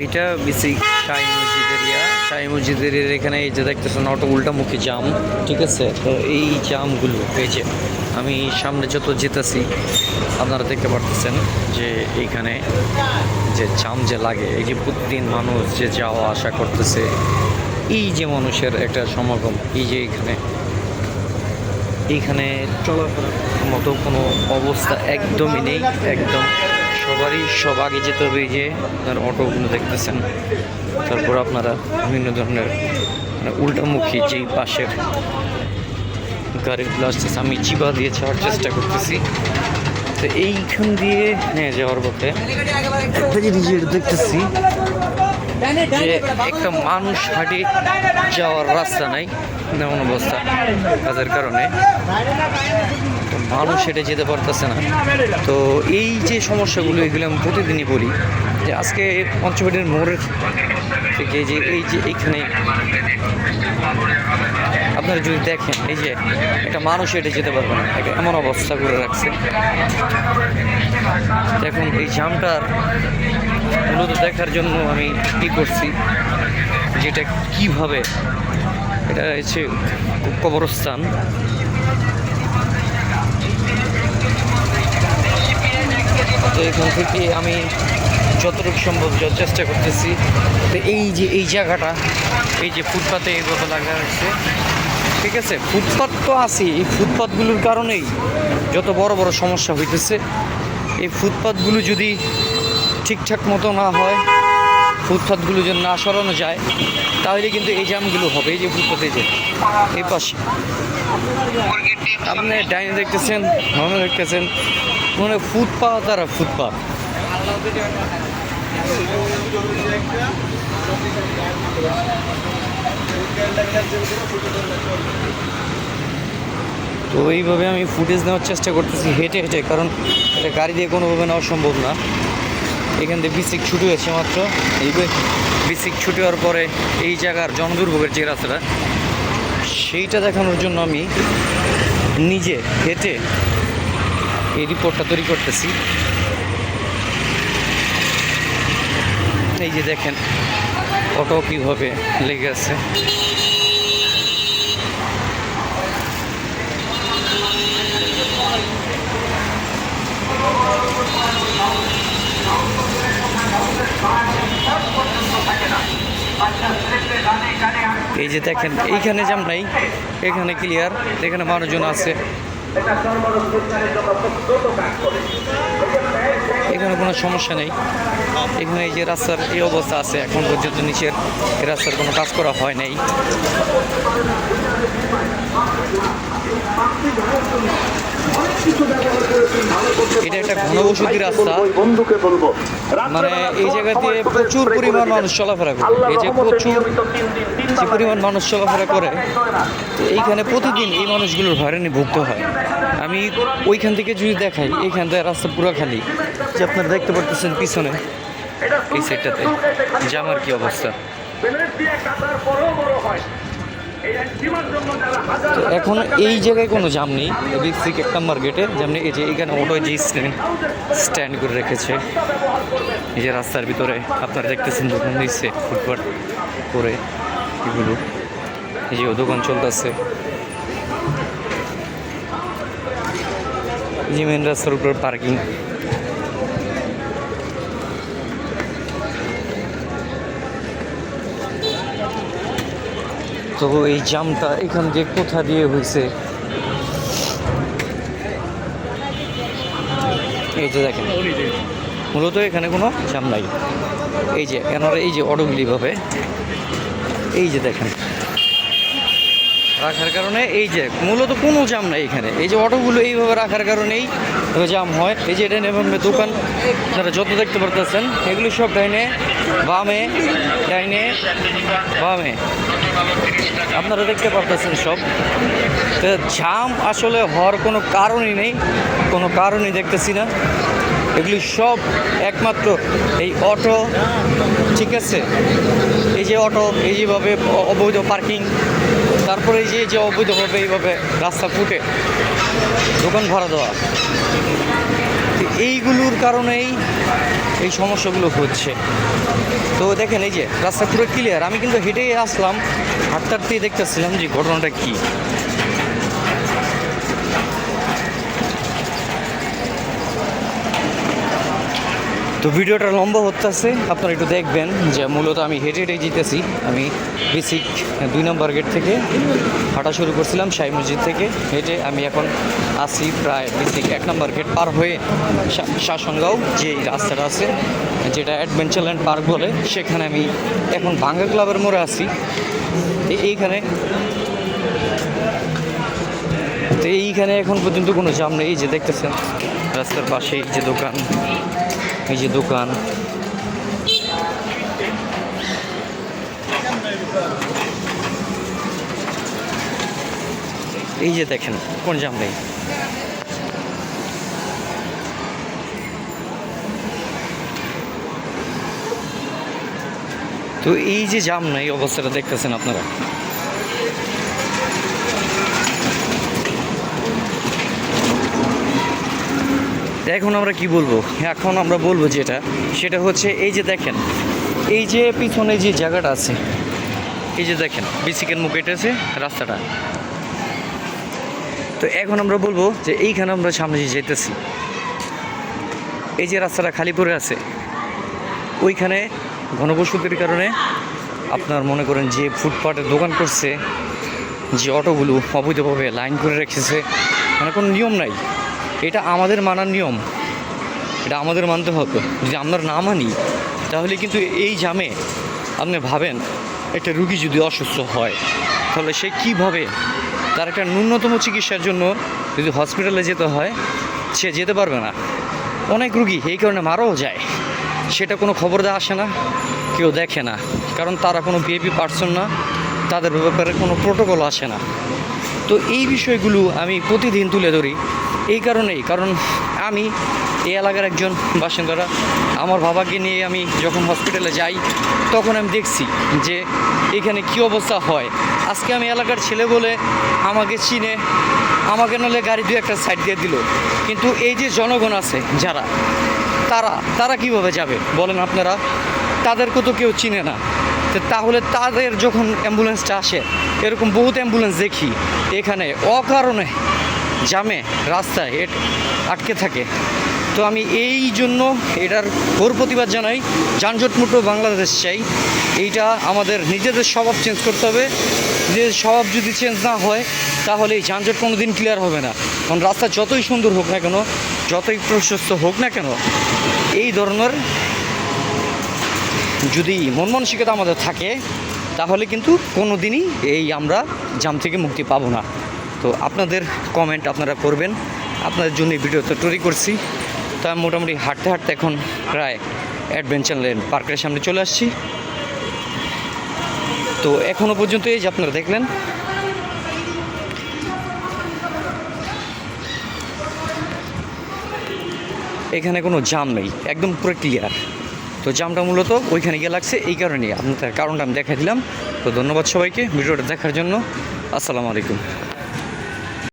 এটা বেসিক শাহী মসজিদ এরিয়া। শাহী মসজিদ এরিয়ার এখানে এই যে দেখতেছেন অটো উল্টামুখী জাম, ঠিক আছে। তো এই জামগুলো এই যে আমি সামনে যত যেতেছি আপনারা দেখতে পারতেছেন যে এইখানে যে জাম যে লাগে, এই যে প্রতিদিন মানুষ যে যাওয়া আসা করতেছে, এই যে মানুষের একটা সমাগম, এই যে এইখানে চলাফেরার মতো কোনো অবস্থা একদমই নেই। একদম সবারই সব আগে যেতে হবে। এই যে আপনার অটোগুলো দেখতেছেন, তারপর আপনারা বিভিন্ন ধরনের মানে উল্টামুখী যেই পাশের গাড়িগুলো আসতেছে, আমি চিপা দিয়ে যাওয়ার চেষ্টা করতেছি। তো এইখান দিয়ে যাওয়ার পথে একটা জিনিস দেখতেছি যে একটা মানুষ হাঁটে যাওয়ার রাস্তা নাই, এমন অবস্থা কাজের কারণে মানুষ হেঁটে যেতে পারতেছে না। তো এই যে সমস্যাগুলো, এগুলো আমি প্রতিদিনই বলি যে আজকে পঞ্চবটির মোড়ের থেকে যে এইখানে আপনারা যদি দেখেন, এই যে একটা মানুষ হেঁটে যেতে পারবে না, এমন অবস্থা করে রাখছে। দেখুন এই জামটার মূলত দেখার জন্য আমি কী করছি, যেটা কিভাবে এটা হচ্ছে কবরস্থান। তো এখান থেকে আমি যতটুকু সম্ভব যাওয়ার চেষ্টা করতেছি। তো এই জায়গাটা, এই যে ফুটপাতে এইভাবে লাগা হচ্ছে, ঠিক আছে। ফুটপাত তো আছে, এই ফুটপাতগুলোর কারণেই যত বড় বড় সমস্যা হইতেছে। এই ফুটপাতগুলো যদি ঠিকঠাক মতো না হয়, ফুটপাতগুলো যদি না সরানো যায়, তাহলে কিন্তু এই জামগুলো হবে। এই যে ফুটপাতে যে এই পাশে আপনি ডাইনে দেখতেছেন, বামে দেখতেছেন, মানে ফুটপাত আর ফুটপাত। তো এইভাবে আমি ফুটেজ নেওয়ার চেষ্টা করতেছি হেঁটে হেঁটে, কারণ এটা গাড়ি দিয়ে কোনোভাবে নেওয়া সম্ভব না। এখান থেকে বিসিক ছুটি হয়েছে মাত্র, এই বিসিক ছুটি হওয়ার পরে এই জায়গার জনদুর্ভোগের যে রাস্তাটা, সেইটা দেখানোর জন্য আমি নিজে হেঁটে এই রিপোর্টটা তৈরি করতেছি। এই যে দেখেন অটো কীভাবে লেগে আছে। এই যে দেখেন এইখানে জাম নাই, এখানে ক্লিয়ার, এখানে মানুষজন আছে, এখানে কোনো সমস্যা নেই। এখানে এই যে রাস্তার এই অবস্থা আছে, এখন পর্যন্ত নিচের এই রাস্তার কোনো কাজ করা হয় নাই। এটা একটা ঘনবসতি রাস্তা, মানে এই জায়গা দিয়ে প্রচুর পরিমাণ মানুষ চলাফেরা করে। এই যে প্রচুর যে পরিমাণ মানুষ চলাফেরা করে, এইখানে প্রতিদিন এই মানুষগুলোর হয়রানি ভুগতে হয়। আমি ওইখান থেকে যদি দেখাই, এইখান থেকে রাস্তা পুরো খালি, যে আপনারা দেখতে পারতেছেন পিছনে এই সাইডটাতে জামার কি অবস্থা। তো এখন এই জায়গায় কোনো জাম নেই, বিসিক 1 নম্বর গেটে জাম নেই। এই যে এখানে অটো যে স্ট্যান্ড করে রেখেছে এই যে রাস্তার ভিতরে, আপনারা দেখতেছেন দোকান দিচ্ছে ফুটপাথ করে এগুলো, এই যে দোকান চলতেছে। এই যে মেন রাস্তার উপর পার্কিং। তো এই জামটা এখান দিয়ে কোথা দিয়ে হয়েছে, এই যে দেখেন মূলত এখানে কোনো জাম নাই। এই যে এনারা এই যে অটোগুলি ভাবে এই যে দেখেন রাখার কারণে এই যে মূলত কোনো জাম নাই এখানে। এই যে অটোগুলো এইভাবে রাখার কারণেই জাম হয়। এই যে এটা নেবে দোকান, যারা যত দেখতে পারতেছেন এগুলো সব ডাইনে বামে, ডাইনে বামে আপনারা দেখতে পারতেছেন সব। তো জাম আসলে হওয়ার কোনো কারণই নেই, কোনো কারণই দেখতেছি না। এগুলি সব একমাত্র এই অটো, ঠিক আছে। এই যে অটো এই যেভাবে অবৈধ পার্কিং, তারপরে এই যে অবৈধভাবে এইভাবে রাস্তা ফুটে দোকান ভাড়া দেওয়া, এইগুলোর কারণেই এই সমস্যাগুলো হচ্ছে। তো দেখেন এই যে রাস্তা পুরো ক্লিয়ার, আমি কিন্তু হেঁটেই আসলাম, হাঁটতে হাঁটতেই দেখতেছিলাম যে ঘটনাটা কী। তো ভিডিওটা লম্বা হতেছে, আপনারা একটু দেখবেন যে মূলত আমি হেঁটে হেঁটে যেতেছি। আমি বেসিক 2 নম্বর গেট থেকে হাঁটা শুরু করছিলাম, শাহী মসজিদ থেকে হেঁটে আমি এখন আসি প্রায় বেসিক 1 নম্বর গেট পার হয়ে শাসনগাঁও যে রাস্তাটা আছে, যেটা অ্যাডভেঞ্চারল্যান্ড পার্ক বলে, সেখানে আমি এখন ভাঙ্গা ক্লাবের মোড়ে আসি। এইখানে তো এইখানে এখন পর্যন্ত কোনো জাম নেই। এই যে দেখতেছেন রাস্তার পাশে এই যে দোকান, এই যে দোকান, এই যে দেখেন কোন জাম নেই। তো এই যে জাম নাই অবস্থাটা দেখতেছেন আপনারা। এখন আমরা কি বলবো, এখন আমরা বলবো যেটা, সেটা হচ্ছে এই যে দেখেন, এই যে পিছনে যে জায়গাটা আছে, এই যে দেখেন বিসিকের মুখ এটেছে রাস্তাটা। তো এখন আমরা বলবো যে এইখানে আমরা সামনে যে যেতেছি, এই যে রাস্তাটা খালি পড়ে আছে, ওইখানে ঘনবসতির কারণে আপনার মনে করেন যে ফুটপাতের দোকান করছে, যে অটোগুলো অবৈধভাবে লাইন করে রেখেছে, মানে কোনো নিয়ম নাই। এটা আমাদের মানার নিয়ম, এটা আমাদের মানতে হবে। যদি আমরা না মানি তাহলে কিন্তু এই জামে আপনি ভাবেন একটা রুগী যদি অসুস্থ হয় তাহলে সে কীভাবে, তার একটা ন্যূনতম চিকিৎসার জন্য যদি হসপিটালে যেতে হয় সে যেতে পারবে না। অনেক রুগী এই কারণে মারাও যায়, সেটা কোনো খবর দেওয়া আসে না, কেউ দেখে না, কারণ তারা কোনো ভিআইপি পার্সন না, তাদের ব্যাপারে কোনো প্রোটোকল আসে না। তো এই বিষয়গুলো আমি প্রতিদিন তুলে ধরি এই কারণেই, কারণ আমি এই এলাকার একজন বাসিন্দারা, আমার বাবাকে নিয়ে আমি যখন হসপিটালে যাই তখন আমি দেখছি যে এখানে কী অবস্থা হয়। আজকে আমি এলাকার ছেলে বলে আমাকে চিনে, আমাকে নাহলে গাড়ি দিয়ে একটা সাইড দিয়ে দিল, কিন্তু এই যে জনগণ আছে যারা, তারা কীভাবে যাবে বলেন আপনারা? তাদেরকে তো কেউ চিনে না। তাহলে তাদের যখন অ্যাম্বুলেন্সটা আসে, এরকম বহুত অ্যাম্বুলেন্স দেখি এখানে অকারণে জামে রাস্তায় আটকে থাকে। তো আমি এই জন্য এটার ঘোর প্রতিবাদ জানাই। যানজটমুক্ত বাংলাদেশ চাই। এইটা আমাদের নিজেদের স্বভাব চেঞ্জ করতে হবে। নিজেদের স্বভাব যদি চেঞ্জ না হয় তাহলে এই যানজট কোনো দিন ক্লিয়ার হবে না। কারণ রাস্তা যতই সুন্দর হোক না কেন, যতই প্রশস্ত হোক না কেন, এই ধরনের যদি মন মানসিকতা আমাদের থাকে তাহলে কিন্তু কোনো দিনই এই আমরা জাম থেকে মুক্তি পাবো না। তো আপনাদের কমেন্ট আপনারা করবেন, আপনাদের জন্য এই ভিডিওটা তৈরি করছি। তো আমি মোটামুটি হাঁটতে হাঁটতে এখন প্রায় অ্যাডভেঞ্চারল্যান্ড পার্কের সামনে চলে আসছি। তো এখনও পর্যন্ত এই যে আপনারা দেখলেন, এখানে কোনো জাম নেই, একদম পুরো ক্লিয়ার। তো জামটা মূলত ওইখানে গিয়ে লাগছে, এই কারণেই আপনাদের কারণটা আমি দেখা দিলাম। তো ধন্যবাদ সবাইকে ভিডিওটা দেখার জন্য। আসসালামু আলাইকুম।